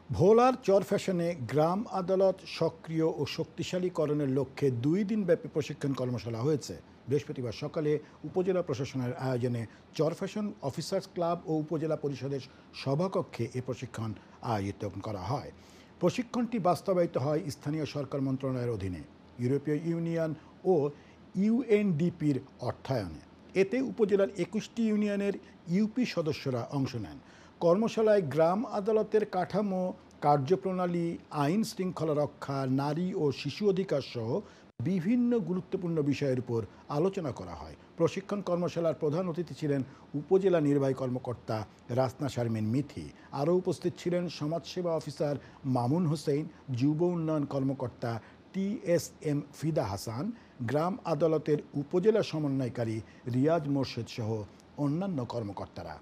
ভোলার চরফ্যাশনে গ্রাম আদালত সক্রিয় ও শক্তিশালীকরণের লক্ষ্যে 2 দিনব্যাপী প্রশিক্ষণ কর্মশালা হয়েছে। বৃহস্পতিবার সকালে উপজেলা প্রশাসনের আয়োজনে চরফ্যাশন অফিসার্স ক্লাব ও উপজেলা পরিষদের সভাকক্ষে এ প্রশিক্ষণ আয়োজিত করা হয়। প্রশিক্ষণটি বাস্তবায়িত হয় স্থানীয় সরকার মন্ত্রণালয়ের অধীনে ইউরোপীয় ইউনিয়ন ও ইউএনডিপির অর্থায়নে। এতে উপজেলার 21টি ইউনিয়নের ইউপি সদস্যরা অংশ নেন। কর্মশালায় গ্রাম আদালতের কাঠামো, কার্যপ্রণালী, আইন শৃঙ্খলা রক্ষা, নারী ও শিশু অধিকার সহ বিভিন্ন গুরুত্বপূর্ণ বিষয়ের উপর আলোচনা করা হয়। প্রশিক্ষণ কর্মশালার প্রধান অতিথি ছিলেন উপজেলা নির্বাহী কর্মকর্তা রাসনা শারমিন মিথি। আরও উপস্থিত ছিলেন সমাজসেবা অফিসার মামুন হোসেন, যুব উন্নয়ন কর্মকর্তা TSM ফিদা হাসান, গ্রাম আদালতের উপজেলা সমন্বয়কারী রিয়াজ মোর্শেদ সহ অন্যান্য কর্মকর্তারা।